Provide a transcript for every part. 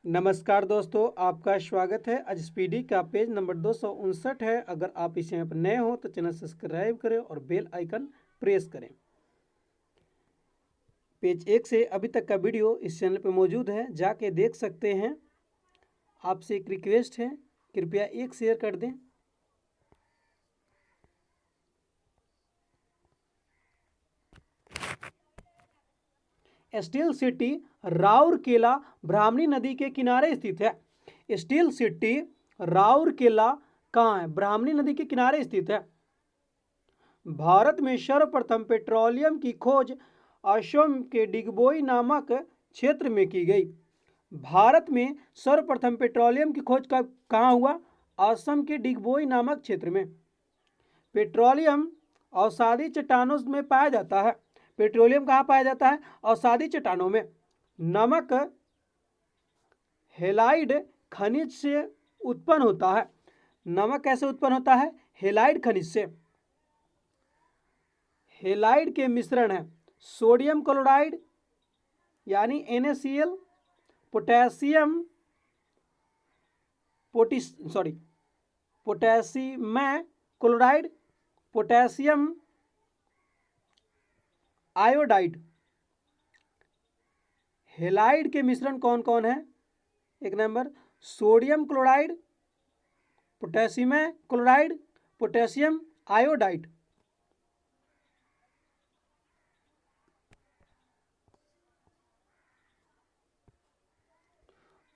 नमस्कार दोस्तों, आपका स्वागत है। आज स्पीडी का पेज नंबर 259 है। अगर आप इस चैनल पर नए हो तो चैनल सब्सक्राइब करें और बेल आइकन प्रेस करें। पेज 1 से अभी तक का वीडियो इस चैनल पर मौजूद है, जाके देख सकते हैं। आपसे एक रिक्वेस्ट है, कृपया एक शेयर कर दें। स्टील सिटी राउरकेला ब्राह्मणी नदी के किनारे स्थित है। स्टील सिटी राउरकेला कहाँ है? ब्राह्मणी नदी के किनारे स्थित है। भारत में सर्वप्रथम पेट्रोलियम की खोज असम के डिगबोई नामक क्षेत्र में की गई। भारत में सर्वप्रथम पेट्रोलियम की खोज कहाँ हुआ? असम के डिगबोई नामक क्षेत्र में। पेट्रोलियम अवसादी चट्टानों में पाया जाता है। पेट्रोलियम कहाँ पाया जाता है? अवसादी चट्टानों में। नमक हेलाइड खनिज से उत्पन्न होता है। नमक कैसे उत्पन्न होता है? हेलाइड खनिज से। हेलाइड के मिश्रण है सोडियम क्लोराइड यानी NaCl, potassium potassium chloride, potassium iodide. Halide के मिश्रण कौन कौन है? एक number sodium chloride, potassium chloride, potassium iodide.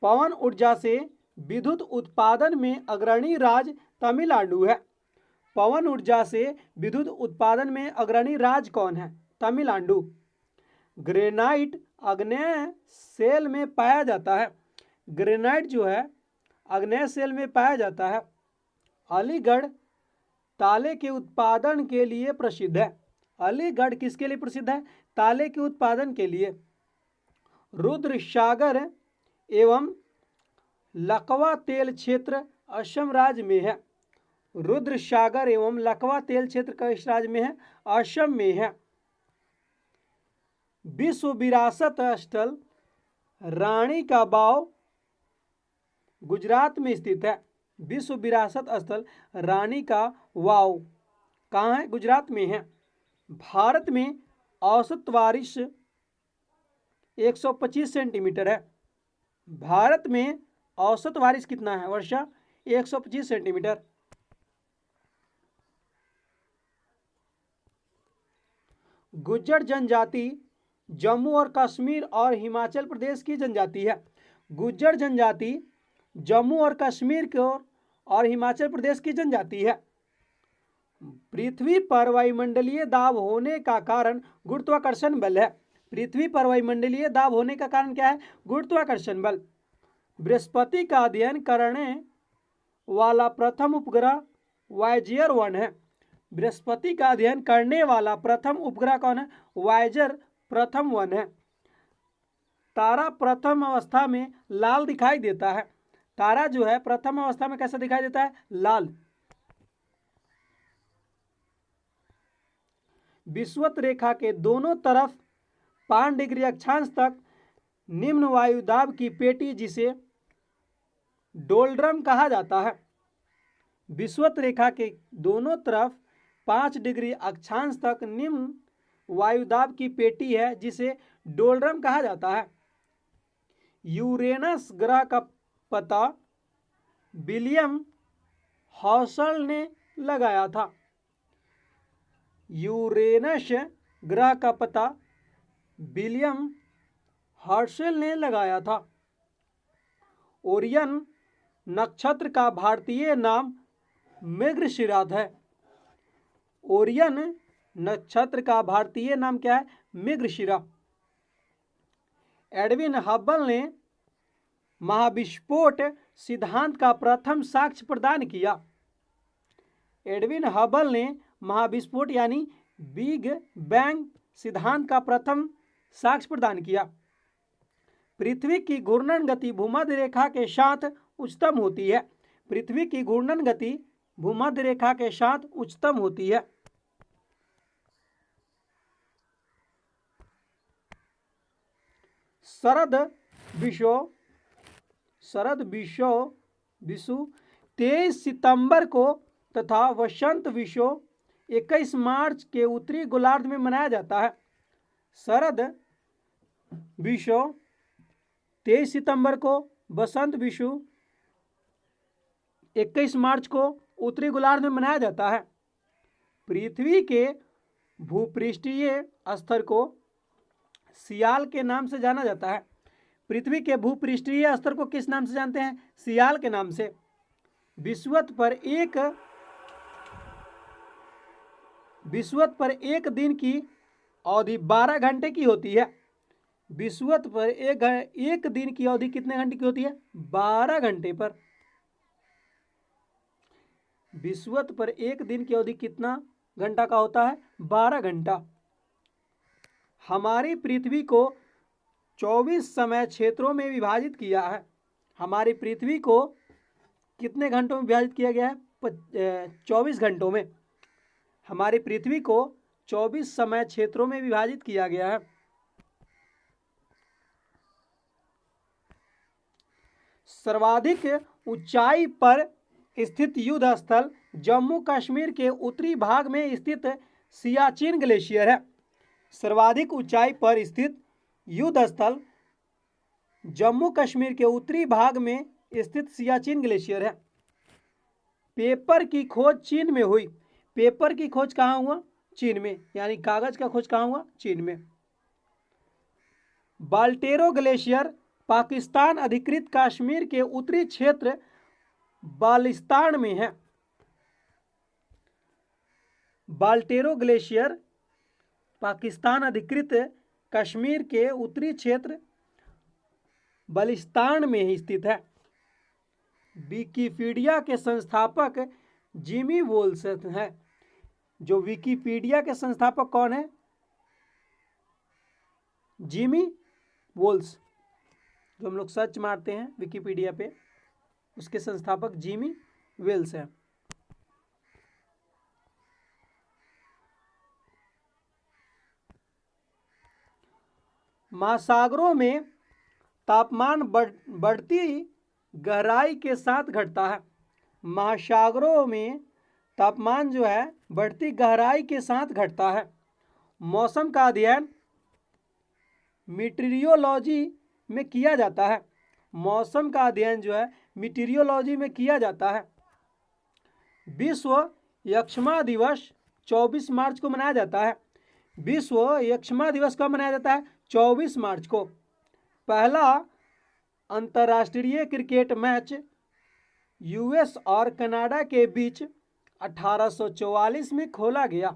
पवन ऊर्जा से विद्युत उत्पादन में अग्रणी राज्य तमिलनाडु है। पवन ऊर्जा से विद्युत उत्पादन में अग्रणी राज्य कौन है? तमिलनाडु। ग्रेनाइट आग्नेय सेल में पाया जाता है। ग्रेनाइट जो है आग्नेय सेल में पाया जाता है। अलीगढ़ ताले के उत्पादन के लिए प्रसिद्ध है। अलीगढ़ किसके लिए प्रसिद्ध है? ताले के उत्पादन के लिए। रुद्र सागर एवं लकवा तेल क्षेत्र असम राज्य में है। रुद्र सागर एवं लकवा तेल क्षेत्र किस राज्य में है? असम में है। विश्व विरासत स्थल रानी का बाव गुजरात में स्थित है। विश्व विरासत स्थल रानी का वाव कहाँ है? गुजरात में है। भारत में औसत बारिश 125 सेंटीमीटर है। भारत में औसत बारिश कितना है? वर्षा 125 सेंटीमीटर। गुज्जर जनजाति जम्मू और कश्मीर और हिमाचल प्रदेश की जनजाति है। गुज्जर जनजाति जम्मू और कश्मीर को और हिमाचल प्रदेश की जनजाति है। पृथ्वी पर वायुमंडलीय दाब होने का कारण गुरुत्वाकर्षण बल है। पृथ्वी पर वायुमंडलीय दाब होने का कारण क्या है? गुरुत्वाकर्षण बल। बृहस्पति का अध्ययन करने वाला प्रथम उपग्रह वायेजर 1 है। बृहस्पति का अध्ययन करने वाला प्रथम उपग्रह कौन है? वायेजर प्रथम 1 है। तारा प्रथम अवस्था में लाल दिखाई देता है। तारा जो है प्रथम अवस्था में कैसा दिखाई देता है? लाल। विषुवत रेखा के दोनों तरफ 5 डिग्री अक्षांश तक निम्न वायुदाब की पेटी जिसे डोल्ड्रम कहा जाता है। विषुवत रेखा के दोनों तरफ 5 डिग्री अक्षांश तक निम्न वायुदाब की पेटी है जिसे डोल्ड्रम कहा जाता है। यूरेनस ग्रह का पता विलियम हॉसल ने लगाया था। यूरेनस ग्रह का पता विलियम हर्शल ने लगाया था। ओरियन नक्षत्र का भारतीय नाम मृगशिरा है। ओरियन नक्षत्र का भारतीय नाम क्या है? मृगशिरा। एडविन हब्बल ने महाविस्फोट सिद्धांत का प्रथम साक्ष्य प्रदान किया। एडविन हब्बल ने महाविस्फोट यानी बिग बैंग सिद्धांत का प्रथम साक्ष्य प्रदान किया। पृथ्वी की घूर्णन गति भूमध्य रेखा के साथ उच्चतम होती है। पृथ्वी की घूर्णन गति भूमध्य रेखा के साथ उच्चतम होती है। शरद विषुव शरद विषु 23 सितंबर को तथा वसंत विषु 21 मार्च के उत्तरी गोलार्ध में मनाया जाता है। शरद विषु 23 सितंबर को, वसंत विषु 21 मार्च को उत्तरी गोलार्ध में मनाया जाता है। पृथ्वी के भूपृष्ठीय स्तर को सियाल के नाम से जाना जाता है। पृथ्वी के भूपृष्ठीय स्तर को किस नाम से जानते हैं? सियाल के नाम से। विषुवत पर एक दिन की अवधि 12 घंटे की होती है। विषुवत पर एक दिन की अवधि कितने घंटे की होती है? 12 घंटे पर। विषुवत पर एक दिन की अवधि कितना घंटा का होता है? 12 घंटा। हमारी पृथ्वी को 24 समय क्षेत्रों में विभाजित किया है। हमारी पृथ्वी को कितने घंटों में विभाजित किया गया है? 24 घंटों में। हमारी पृथ्वी को 24 समय क्षेत्रों में विभाजित किया गया है। सर्वाधिक ऊंचाई पर स्थित युद्ध स्थल जम्मू कश्मीर के उत्तरी भाग में स्थित सियाचिन ग्लेशियर है। सर्वाधिक ऊंचाई पर स्थित युद्ध स्थल जम्मू कश्मीर के उत्तरी भाग में स्थित सियाचिन ग्लेशियर है। पेपर की खोज चीन में हुई। पेपर की खोज कहाँ हुआ? चीन में। यानी कागज का खोज कहाँ हुआ? चीन में। बाल्टेरो ग्लेशियर पाकिस्तान अधिकृत कश्मीर के उत्तरी क्षेत्र बाल्टिस्तान में है। बाल्टेरो ग्लेशियर पाकिस्तान अधिकृत कश्मीर के उत्तरी क्षेत्र बलिस्तान में ही स्थित है। विकिपीडिया के संस्थापक जिमी वोल्स हैं। जो विकिपीडिया के संस्थापक कौन है? जिमी वोल्स। जो हम लोग सर्च मारते हैं विकिपीडिया पे, उसके संस्थापक जिमी वेल्स हैं। महासागरों में तापमान बढ़ती गहराई के साथ घटता है। महासागरों में तापमान जो है बढ़ती गहराई के साथ घटता है। मौसम का अध्ययन मीटीरियोलॉजी में किया जाता है। मौसम का अध्ययन जो है मीटीरियोलॉजी में किया जाता है। विश्व यक्ष्मा दिवस 24 मार्च को मनाया जाता है। विश्व यक्ष्मा दिवस कब मनाया जाता है? 24 मार्च को। पहला अंतर्राष्ट्रीय क्रिकेट मैच यूएस और कनाडा के बीच 1844 में खोला गया।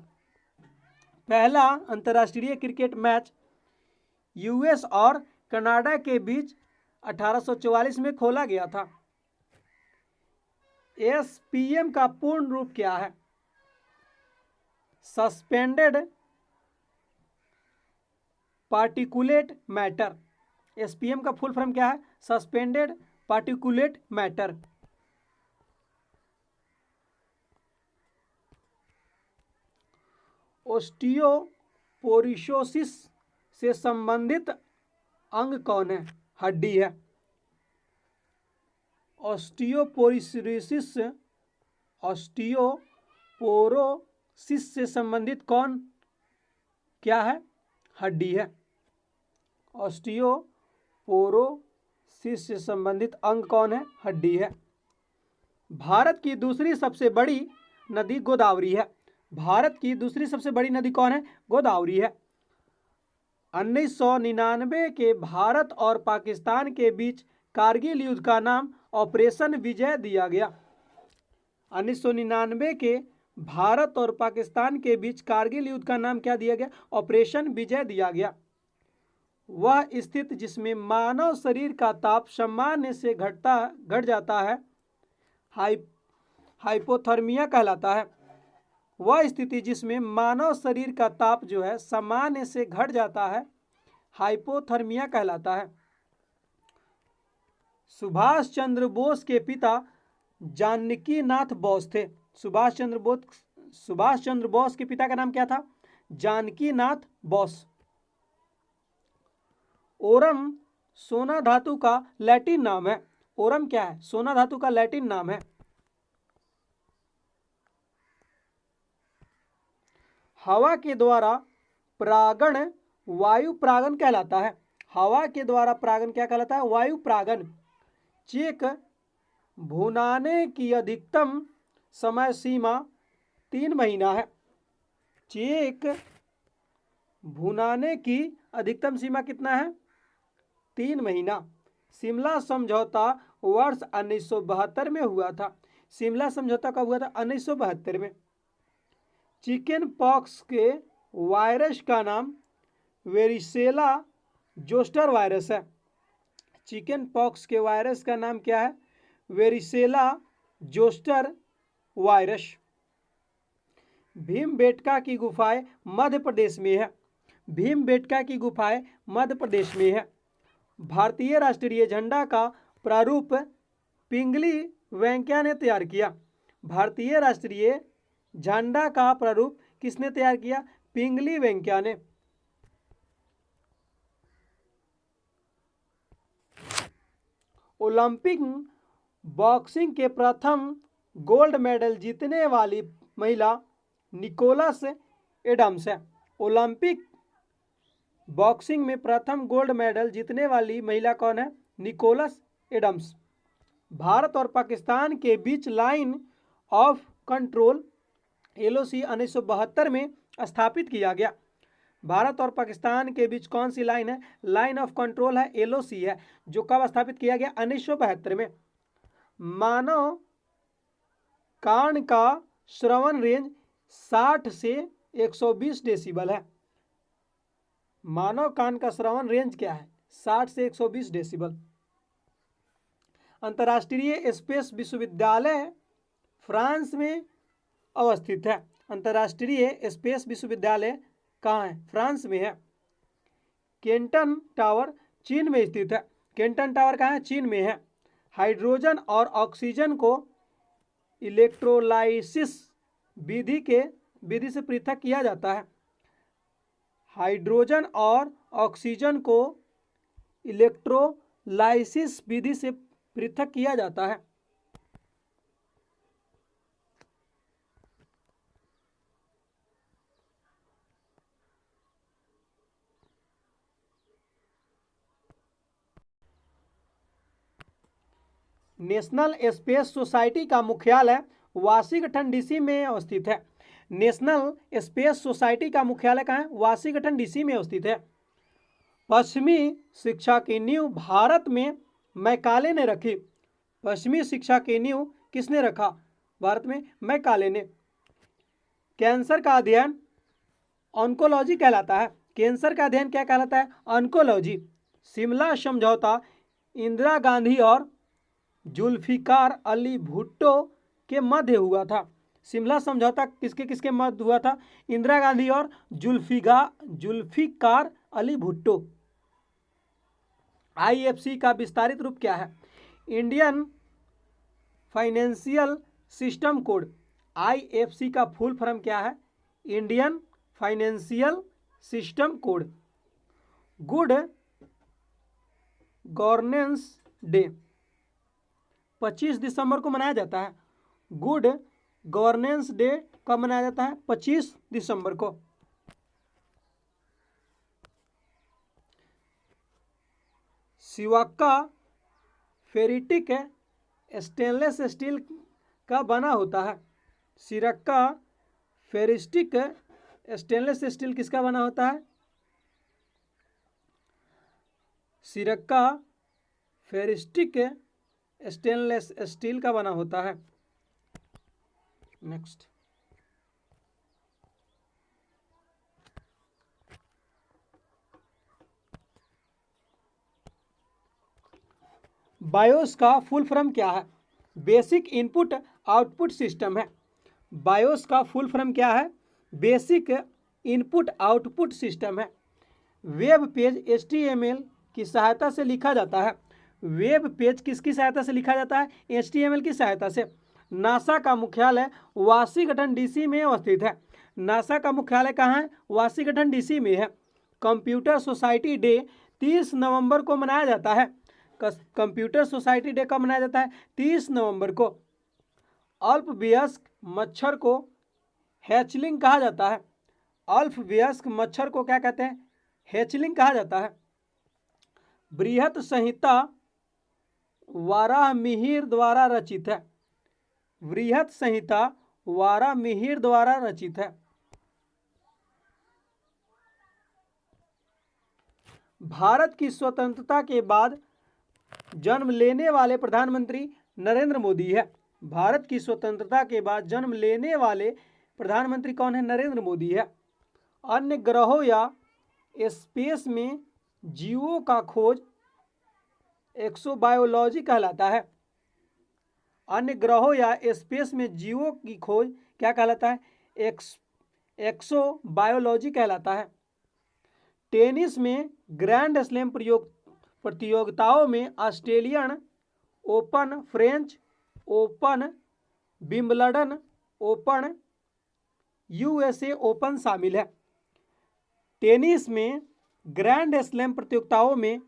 पहला अंतर्राष्ट्रीय क्रिकेट मैच यूएस और कनाडा के बीच 1844 में खोला गया था। एसपीएम का पूर्ण रूप क्या है? Suspended particulate matter. एसपीएम का फुल फॉर्म क्या है? Suspended particulate matter. ओस्टियोपोरोसिस से संबंधित अंग कौन है? हड्डी है। ओस्टियोपोरोसिस से संबंधित कौन क्या है? हड्डी है। ओस्टियोपोरोसिस से संबंधित अंग कौन है? हड्डी है। भारत की दूसरी सबसे बड़ी नदी गोदावरी है। भारत की दूसरी सबसे बड़ी नदी कौन है? गोदावरी है। 1999 के भारत और पाकिस्तान के बीच कारगिल युद्ध का नाम ऑपरेशन विजय दिया गया। 1999 के भारत और पाकिस्तान के बीच कारगिल युद्ध का नाम क्या दिया गया? ऑपरेशन विजय दिया गया। वह स्थिति जिसमें मानव शरीर का ताप सामान्य से घट जाता है हाइपोथर्मिया कहलाता है। वह स्थिति जिसमें मानव शरीर का ताप जो है सामान्य से घट जाता है हाइपोथर्मिया कहलाता है। सुभाष चंद्र बोस के पिता जानकी नाथ बोस थे। सुभाष चंद्र बोस के पिता का नाम क्या था? जानकी नाथ बोस। ओरम सोना धातु का लैटिन नाम है। ओरम क्या है? सोना धातु का लैटिन नाम है। हवा के द्वारा परागण वायु परागण कहलाता है। हवा के द्वारा परागण क्या कहलाता है? वायु परागण। चेक भुनाने की अधिकतम समय सीमा 3 महीना है। चेक भुनाने की अधिकतम सीमा कितना है? 3 महीना। शिमला समझौता वर्ष 1972 में हुआ था। शिमला समझौता कब हुआ था? 1972 में। चिकन पॉक्स के वायरस का नाम वेरिसेला जोस्टर वायरस है। चिकन पॉक्स के वायरस का नाम क्या है? Varicella zoster virus. भीमबेटका की गुफाएं मध्य प्रदेश में है। भीमबेटका की गुफाएं मध्य प्रदेश में है। भारतीय राष्ट्रीय झंडा का प्रारूप पिंगली वेंकैया ने तैयार किया। भारतीय राष्ट्रीय झंडा का प्रारूप किसने तैयार किया? पिंगली वेंकैया ने। ओलंपिक बॉक्सिंग के प्रथम गोल्ड मेडल जीतने वाली महिला निकोलस एडम्स है। ओलंपिक बॉक्सिंग में प्रथम गोल्ड मेडल जीतने वाली महिला कौन है? Nicholas Adams. भारत और पाकिस्तान के बीच लाइन ऑफ कंट्रोल LOC 1972 में स्थापित किया गया। भारत और पाकिस्तान के बीच कौन सी लाइन है? लाइन ऑफ कंट्रोल है, LOC है, जो कब स्थापित किया गया? 1972 में। मानव कान का श्रवण रेंज 60 से 120 डेसिबल है। मानव कान का श्रवण रेंज क्या है? 60 से 120 डेसिबल। अंतर्राष्ट्रीय स्पेस विश्वविद्यालय फ्रांस में अवस्थित है। अंतर्राष्ट्रीय स्पेस विश्वविद्यालय कहाँ है? फ्रांस में है। केंटन टावर चीन में स्थित है। केंटन टावर कहाँ है? चीन में है। हाइड्रोजन और ऑक्सीजन को इलेक्ट्रोलाइसिस विधि से पृथक किया जाता है। हाइड्रोजन और ऑक्सीजन को इलेक्ट्रोलाइसिस विधि से पृथक किया जाता है। नेशनल स्पेस सोसाइटी का मुख्यालय वाशिंगटन DC में अवस्थित है। नेशनल स्पेस सोसाइटी का मुख्यालय कहाँ है? वाशिंगटन DC में अवस्थित है। पश्चिमी शिक्षा की नींव भारत में मैकाले ने रखी। पश्चिमी शिक्षा की नींव किसने रखा भारत में? मैकाले ने। कैंसर का अध्ययन ऑन्कोलॉजी कहलाता है। कैंसर का अध्ययन क्या कहलाता है? ऑन्कोलॉजी। शिमला समझौता इंदिरा गांधी और जुल्फिकार अली भुट्टो के मध्य हुआ था। शिमला समझौता किसके किसके मध्य हुआ था? इंदिरा गांधी और जुल्फिकार अली भुट्टो। IFC का विस्तारित रूप क्या है? Indian financial system code. IFC का फुल फॉर्म क्या है? Indian financial system code. Good governance day 25 दिसंबर को मनाया जाता है। गुड गवर्नेंस डे कब मनाया जाता है? 25 दिसंबर को। सिवक्का फेरिटिक स्टेनलेस स्टील का बना होता है। सिरक्का फेरिस्टिक स्टेनलेस स्टील किसका बना होता है? सिरक्का फेरिस्टिक स्टेनलेस स्टील का बना होता है। नेक्स्ट, बायोस का फुल फॉर्म क्या है? बेसिक इनपुट आउटपुट सिस्टम है। बायोस का फुल फॉर्म क्या है? बेसिक इनपुट आउटपुट सिस्टम है। वेब पेज HTML की सहायता से लिखा जाता है। वेब पेज किसकी सहायता से लिखा जाता है? HTML की सहायता से। नासा का मुख्यालय वाशिंगटन DC में अवस्थित है। नासा का मुख्यालय कहाँ है? वाशिंगटन DC में है। कंप्यूटर सोसाइटी डे 30 नवंबर को मनाया जाता है। कंप्यूटर सोसाइटी डे कब मनाया जाता है? 30 नवंबर को। अल्पवयस्क मच्छर को हैचलिंग कहा जाता है। अल्पवयस्क मच्छर को क्या कहते हैं? हैचलिंग कहा जाता है। बृहत संहिता वाराहमिहिर द्वारा रचित है। बृहत संहिता वाराहमिहिर द्वारा रचित है। भारत की स्वतंत्रता के बाद जन्म लेने वाले प्रधानमंत्री नरेंद्र मोदी है। भारत की स्वतंत्रता के बाद जन्म लेने वाले प्रधानमंत्री कौन है? नरेंद्र मोदी है। अन्य ग्रहों या स्पेस में जीवों का खोज एक्सोबायोलॉजी कहलाता है। अन्य ग्रहों या स्पेस में जीवों की खोज क्या कहलाता है? एक्सोबायोलॉजी कहलाता है। टेनिस में ग्रैंड स्लैम प्रतियोगिताओं में Australian open, French open, Wimbledon open, USA open शामिल है। टेनिस में ग्रैंड स्लैम प्रतियोगिताओं में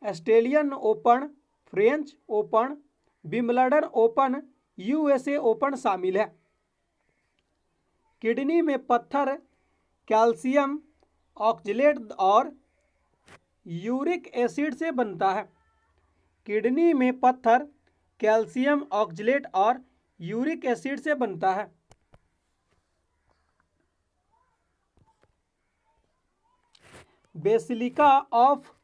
Australian open, French open, Wimbledon open, USA open शामिल है। किडनी में पत्थर कैल्शियम ऑक्जेलेट और यूरिक एसिड से बनता है। किडनी में पत्थर कैल्शियम ऑक्जेलेट और यूरिक एसिड से बनता है। बेसिलिका ऑफ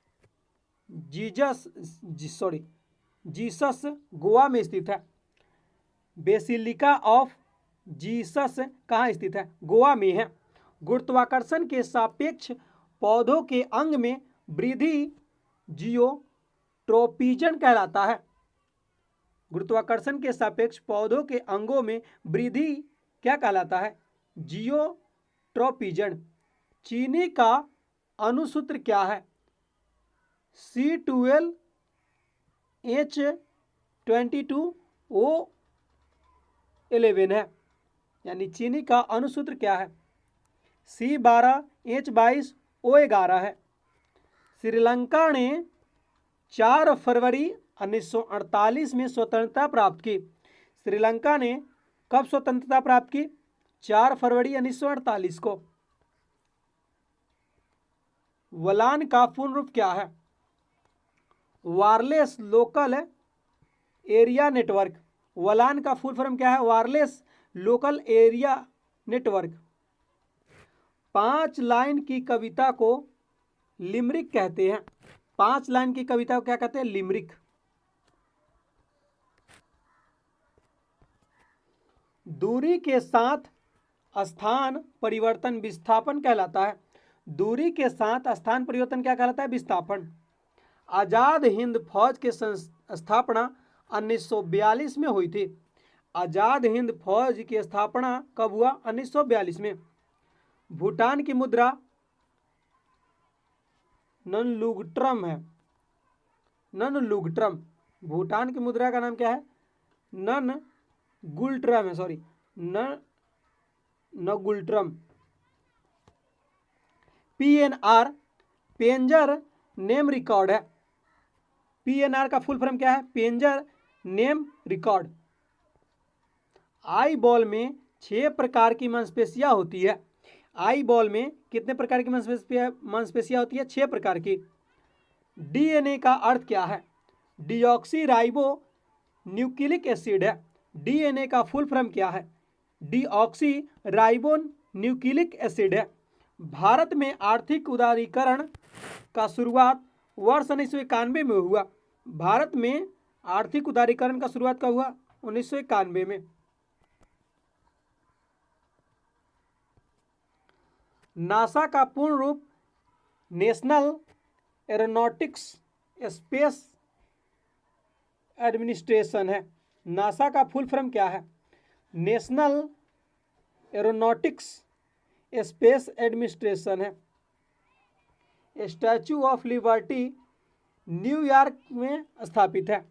जीसस गोवा में स्थित है। बेसिलिका ऑफ जीसस कहाँ स्थित है? गोवा में है। गुरुत्वाकर्षण के सापेक्ष पौधों के अंग में वृद्धि जियोट्रोपिजन कहलाता है। गुरुत्वाकर्षण के सापेक्ष पौधों के अंगों में वृद्धि क्या कहलाता है? जियोट्रोपिजन। चीनी का अणुसूत्र क्या है? C12H22O11 है। यानी चीनी का अणुसूत्र क्या है? C12H22O11 है। श्रीलंका ने 4 फरवरी 1948 में स्वतंत्रता प्राप्त की। श्रीलंका ने कब स्वतंत्रता प्राप्त की? 4 फरवरी 1948 को। वलान का पूर्ण रूप क्या है? Wireless local area network. WLAN का फुल फॉर्म क्या है? Wireless local area network. 5 line की कविता को लिमरिक कहते हैं। 5 लाइन की कविता को क्या कहते हैं? लिमरिक। दूरी के साथ स्थान परिवर्तन विस्थापन कहलाता है। दूरी के साथ स्थान परिवर्तन क्या कहलाता है? विस्थापन। आजाद हिंद फौज की स्थापना 1942 में हुई थी। आजाद हिंद फौज की स्थापना कब हुआ? 1942 में। भूटान की मुद्रा ननलुगट्रम है। ननलुगट्रम। भूटान की मुद्रा का नाम क्या है? ननगुल्ट्रम है। सॉरी, नगुल्ट्रम। PNR पेंजर नेम रिकॉर्ड है। PNR का फुल फॉर्म क्या है? पेंजर नेम रिकॉर्ड। आई बॉल में 6 प्रकार की मांसपेशियां होती है। आई बॉल में कितने प्रकार की मांसपेशियां होती है? 6 प्रकार की। DNA का अर्थ क्या है? डीऑक्सी राइबो न्यूक्लिक एसिड है। DNA का फुल फॉर्म क्या है? डीऑक्सी राइबो न्यूक्लिक एसिड है। भारत में आर्थिक उदारीकरण का शुरुआत वर्ष 1991 में हुआ। भारत में आर्थिक उदारीकरण का शुरुआत कब हुआ? 1991 में। नासा का पूर्ण रूप नेशनल एरोनॉटिक्स स्पेस एडमिनिस्ट्रेशन है। नासा का फुल फॉर्म क्या है? नेशनल एरोनॉटिक्स स्पेस एडमिनिस्ट्रेशन है। स्टैचू ऑफ लिबर्टी न्यूयॉर्क में स्थापित है।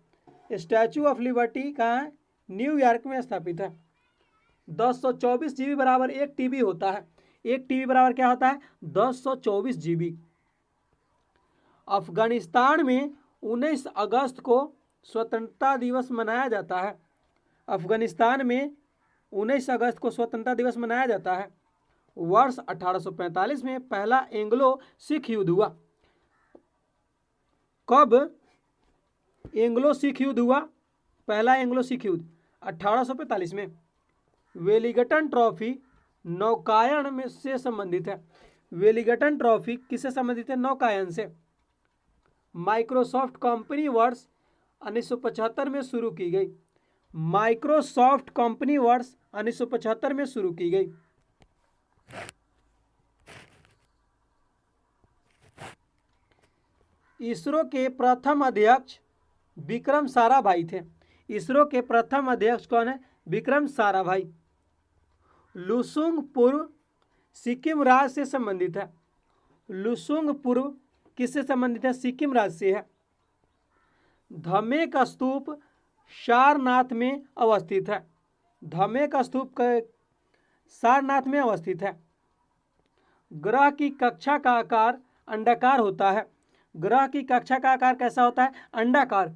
स्टैचू ऑफ लिबर्टी कहाँ है? न्यूयॉर्क में स्थापित है। 1024 GB बराबर 1 TB होता है। 1 TB बराबर क्या होता है? 1024 GB। अफगानिस्तान में 19 अगस्त को स्वतंत्रता दिवस मनाया जाता है। अफगानिस्तान में 19 अगस्त को स्वतंत्रता दिवस मनाया जाता है। वर्ष 1845 में पहला एंग्लो सिख युद्ध हुआ। कब एंग्लो सिख युद्ध हुआ? पहला एंग्लो सिख युद्ध 1845 में। वेलिंगटन ट्रॉफी नौकायन में से संबंधित है। वेलिंगटन ट्रॉफी किससे संबंधित है? नौकायन से। माइक्रोसॉफ्ट कंपनी वर्ष 1975 में शुरू की गई। माइक्रोसॉफ्ट कंपनी वर्ष 1975 में शुरू की गई। इसरो के प्रथम अध्यक्ष विक्रम साराभाई थे। इसरो के प्रथम अध्यक्ष कौन है? विक्रम साराभाई। लुसुंग पूर्व सिक्किम राज्य से संबंधित है। लुसुंग पूर्व किससे संबंधित है? सिक्किम राज्य से है। धमेक स्तूप सारनाथ में अवस्थित है। धमेक स्तूप सारनाथ में अवस्थित है। ग्रह की कक्षा का आकार अंडाकार होता है। ग्रह की कक्षा का आकार कैसा होता है? अंडाकार।